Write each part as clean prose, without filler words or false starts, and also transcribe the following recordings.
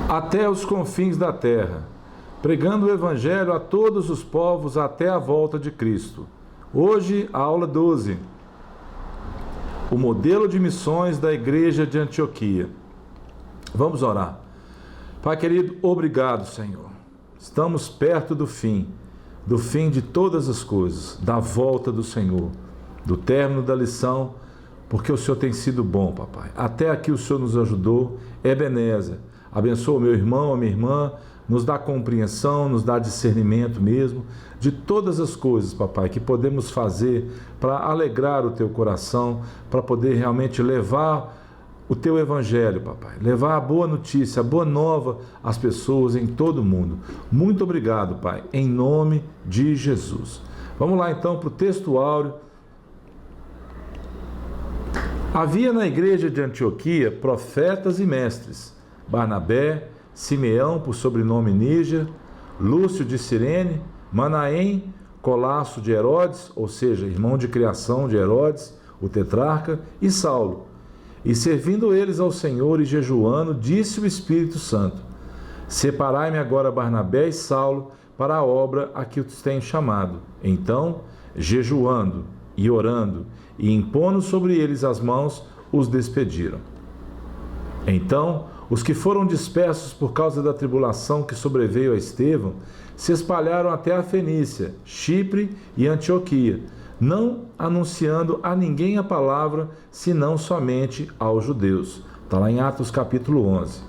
até os confins da terra, pregando o Evangelho a todos os povos até a volta de Cristo. Hoje, a aula 12. O modelo de missões da Igreja de Antioquia. Vamos orar. Pai querido, obrigado, Senhor. Estamos perto do fim de todas as coisas, da volta do Senhor, do término da lição, porque o Senhor tem sido bom, papai. Até aqui o Senhor nos ajudou, Ebenezer. Abençoa o meu irmão, a minha irmã, nos dá compreensão, nos dá discernimento mesmo, de todas as coisas, papai, que podemos fazer para alegrar o teu coração, para poder realmente levar o teu evangelho, papai, levar a boa notícia, a boa nova às pessoas em todo o mundo. Muito obrigado, pai, em nome de Jesus. Vamos lá então para o texto áureo. Havia na igreja de Antioquia profetas e mestres: Barnabé, Simeão, por sobrenome Níger, Lúcio de Cirene, Manaém, Colasso de Herodes, ou seja, irmão de criação de Herodes, o tetrarca, e Saulo. E servindo eles ao Senhor e jejuando, disse o Espírito Santo: Separai-me agora Barnabé e Saulo para a obra a que os tenho chamado. Então, jejuando e orando e impondo sobre eles as mãos, os despediram. Então, os que foram dispersos por causa da tribulação que sobreveio a Estevão, se espalharam até a Fenícia, Chipre e Antioquia, não anunciando a ninguém a palavra, senão somente aos judeus. Está lá em Atos capítulo 11.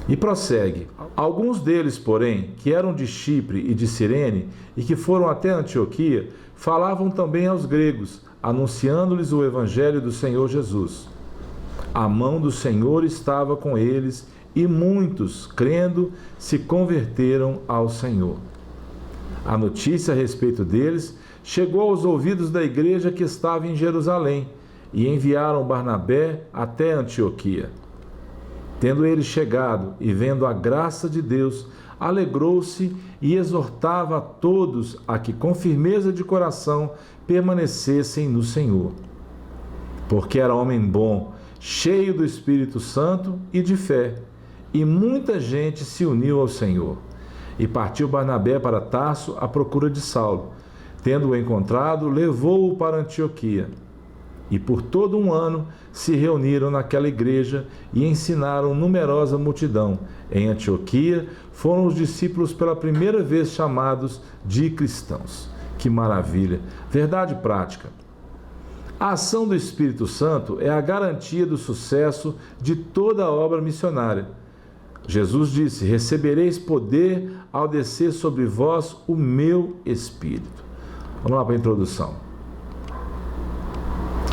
E prossegue: alguns deles, porém, que eram de Chipre e de Cirene, e que foram até Antioquia, falavam também aos gregos, anunciando-lhes o evangelho do Senhor Jesus. A mão do Senhor estava com eles, e muitos, crendo, se converteram ao Senhor. A notícia a respeito deles chegou aos ouvidos da igreja que estava em Jerusalém, e enviaram Barnabé até Antioquia. Tendo ele chegado e vendo a graça de Deus, alegrou-se e exortava a todos a que com firmeza de coração permanecessem no Senhor. Porque era homem bom, cheio do Espírito Santo e de fé, e muita gente se uniu ao Senhor. E partiu Barnabé para Tarso à procura de Saulo. Tendo-o encontrado, levou-o para Antioquia. E por todo um ano se reuniram naquela igreja e ensinaram numerosa multidão. Em Antioquia foram os discípulos pela primeira vez chamados de cristãos. Que maravilha! Verdade prática. A ação do Espírito Santo é a garantia do sucesso de toda a obra missionária. Jesus disse: recebereis poder ao descer sobre vós o meu Espírito. Vamos lá para a introdução.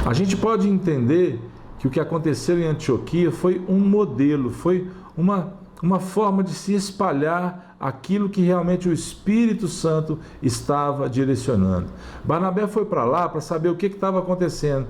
A gente pode entender que o que aconteceu em Antioquia foi um modelo, foi uma forma de se espalhar aquilo que realmente o Espírito Santo estava direcionando. Barnabé foi para lá para saber o que estava acontecendo.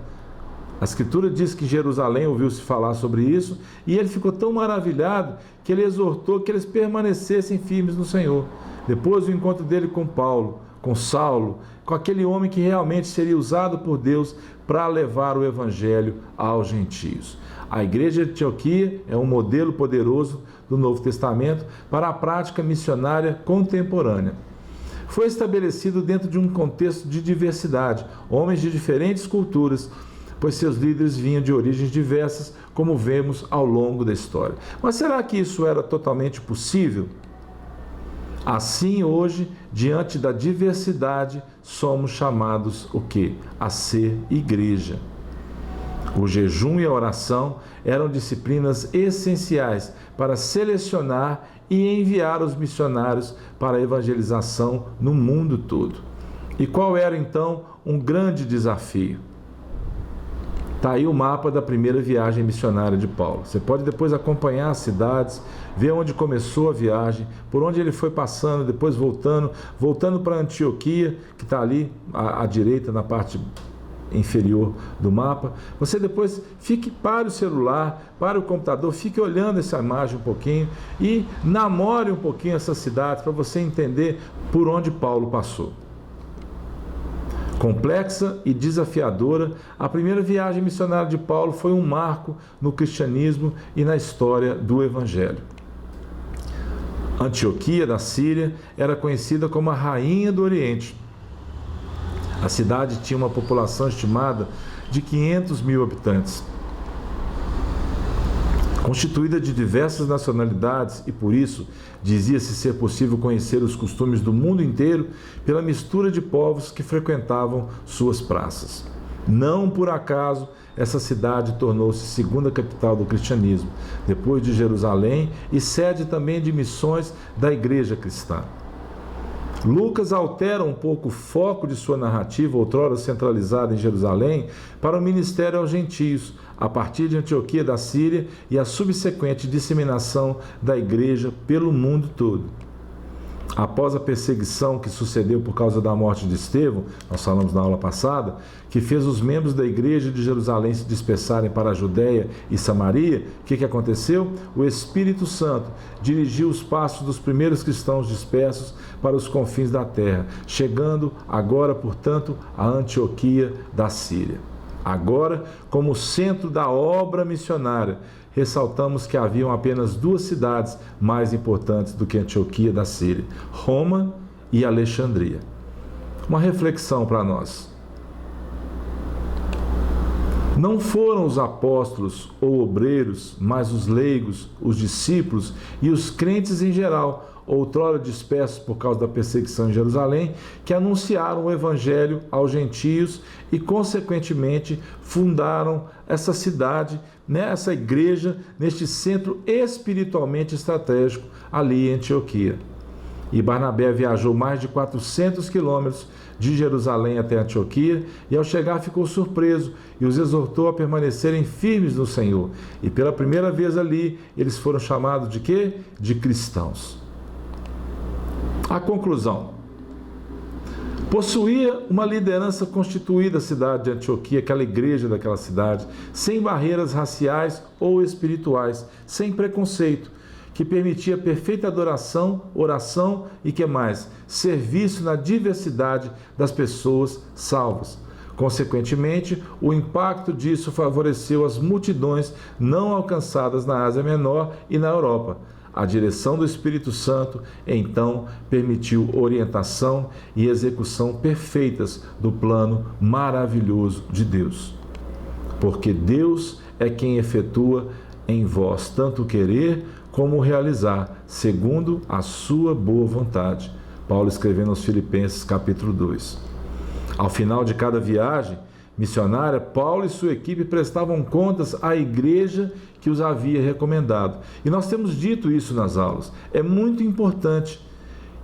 A Escritura diz que em Jerusalém ouviu-se falar sobre isso, e ele ficou tão maravilhado que ele exortou que eles permanecessem firmes no Senhor. Depois o encontro dele com Paulo, com Saulo, com aquele homem que realmente seria usado por Deus para levar o Evangelho aos gentios. A igreja de Antioquia é um modelo poderoso do Novo Testamento para a prática missionária contemporânea. Foi estabelecido dentro de um contexto de diversidade, homens de diferentes culturas, pois seus líderes vinham de origens diversas, como vemos ao longo da história. Mas será que isso era totalmente possível? Assim, hoje, diante da diversidade, somos chamados o quê? A ser igreja. O jejum e a oração eram disciplinas essenciais para selecionar e enviar os missionários para a evangelização no mundo todo. E qual era, então, um grande desafio? Está aí o mapa da primeira viagem missionária de Paulo. Você pode depois acompanhar as cidades, ver onde começou a viagem, por onde ele foi passando, depois voltando para Antioquia, que está ali à direita, na parte inferior do mapa. Você depois pare o celular, pare o computador, fique olhando essa imagem um pouquinho e namore um pouquinho essa cidade para você entender por onde Paulo passou. Complexa e desafiadora, a primeira viagem missionária de Paulo foi um marco no cristianismo e na história do Evangelho. Antioquia, da Síria, era conhecida como a Rainha do Oriente. A cidade tinha uma população estimada de 500 mil habitantes, constituída de diversas nacionalidades, e por isso dizia-se ser possível conhecer os costumes do mundo inteiro pela mistura de povos que frequentavam suas praças. Não por acaso essa cidade tornou-se segunda capital do cristianismo, depois de Jerusalém, e sede também de missões da igreja cristã. Lucas altera um pouco o foco de sua narrativa, outrora centralizada em Jerusalém, para o ministério aos gentios, a partir de Antioquia da Síria e a subsequente disseminação da igreja pelo mundo todo. Após a perseguição que sucedeu por causa da morte de Estevão, nós falamos na aula passada, que fez os membros da igreja de Jerusalém se dispersarem para a Judéia e Samaria, o que aconteceu? O Espírito Santo dirigiu os passos dos primeiros cristãos dispersos para os confins da terra, chegando agora, portanto, a Antioquia da Síria. Agora, como centro da obra missionária, ressaltamos que haviam apenas duas cidades mais importantes do que Antioquia da Síria: Roma e Alexandria. Uma reflexão para nós. Não foram os apóstolos ou obreiros, mas os leigos, os discípulos e os crentes em geral, outrora dispersos por causa da perseguição em Jerusalém, que anunciaram o evangelho aos gentios e, consequentemente, fundaram essa cidade, essa igreja, neste centro espiritualmente estratégico ali em Antioquia. E Barnabé viajou mais de 400 quilômetros de Jerusalém até Antioquia, e ao chegar ficou surpreso e os exortou a permanecerem firmes no Senhor. E pela primeira vez ali, eles foram chamados de quê? De cristãos. A conclusão: possuía uma liderança constituída a cidade de Antioquia, aquela igreja daquela cidade, sem barreiras raciais ou espirituais, sem preconceito, que permitia perfeita adoração, oração e que mais? Serviço na diversidade das pessoas salvas. Consequentemente, o impacto disso favoreceu as multidões não alcançadas na Ásia Menor e na Europa. A direção do Espírito Santo, então, permitiu orientação e execução perfeitas do plano maravilhoso de Deus. Porque Deus é quem efetua em vós tanto querer como realizar, segundo a sua boa vontade. Paulo escrevendo aos Filipenses, capítulo 2. Ao final de cada viagem missionária, Paulo e sua equipe prestavam contas à igreja que os havia recomendado. E nós temos dito isso nas aulas. É muito importante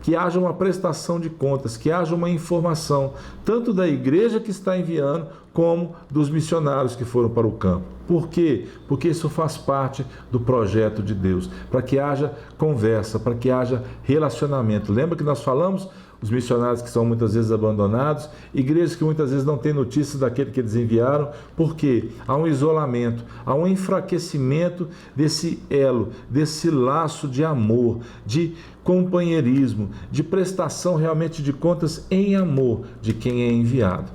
que haja uma prestação de contas, que haja uma informação, tanto da igreja que está enviando, como dos missionários que foram para o campo. Por quê? Porque isso faz parte do projeto de Deus, para que haja conversa, para que haja relacionamento. Lembra que nós falamos? Os missionários que são muitas vezes abandonados, igrejas que muitas vezes não têm notícias daquele que eles enviaram, porque há um isolamento, há um enfraquecimento desse elo, desse laço de amor, de companheirismo, de prestação realmente de contas em amor de quem é enviado.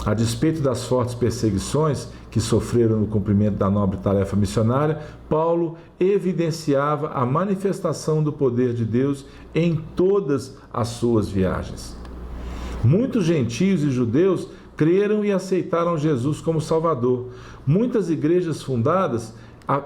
A despeito das fortes perseguições que sofreram no cumprimento da nobre tarefa missionária, Paulo evidenciava a manifestação do poder de Deus em todas as suas viagens. Muitos gentios e judeus creram e aceitaram Jesus como Salvador. Muitas igrejas fundadas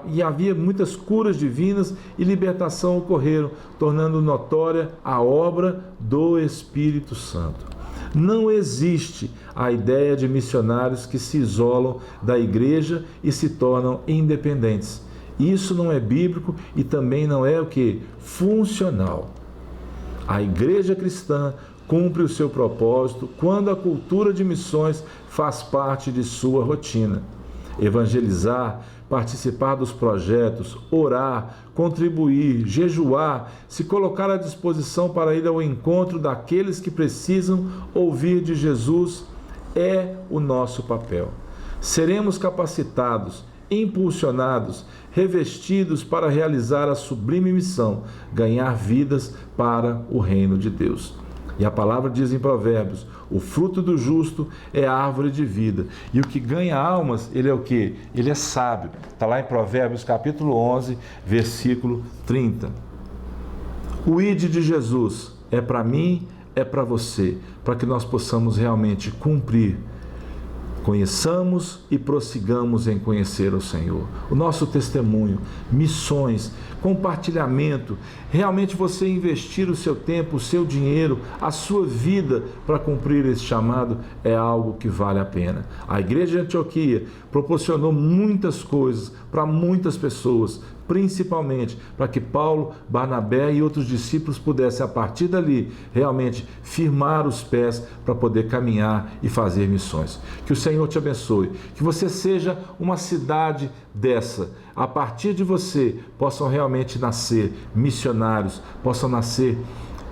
e havia muitas curas divinas e libertação ocorreram, tornando notória a obra do Espírito Santo. Não existe a ideia de missionários que se isolam da igreja e se tornam independentes. Isso não é bíblico e também não é o que? Funcional. A igreja cristã cumpre o seu propósito quando a cultura de missões faz parte de sua rotina. Evangelizar, participar dos projetos, orar, contribuir, jejuar, se colocar à disposição para ir ao encontro daqueles que precisam ouvir de Jesus é o nosso papel. Seremos capacitados, impulsionados, revestidos para realizar a sublime missão, ganhar vidas para o reino de Deus. E a palavra diz em Provérbios: o fruto do justo é a árvore de vida. E o que ganha almas, ele é o quê? Ele é sábio. Está lá em Provérbios capítulo 11, versículo 30. O ID de Jesus é para mim, é para você, para que nós possamos realmente cumprir. Conheçamos e prossigamos em conhecer o Senhor. O nosso testemunho, missões, compartilhamento, realmente você investir o seu tempo, o seu dinheiro, a sua vida para cumprir esse chamado é algo que vale a pena. A igreja de Antioquia proporcionou muitas coisas para muitas pessoas, principalmente para que Paulo, Barnabé e outros discípulos pudessem, a partir dali, realmente firmar os pés para poder caminhar e fazer missões. Que o Senhor te abençoe, que você seja uma cidade dessa. A partir de você, possam realmente nascer missionários, possam nascer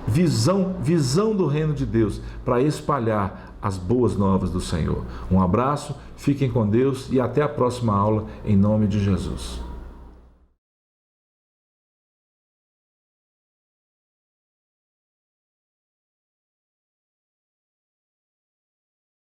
visão do reino de Deus, para espalhar as boas novas do Senhor. Um abraço, fiquem com Deus e até a próxima aula, em nome de Jesus.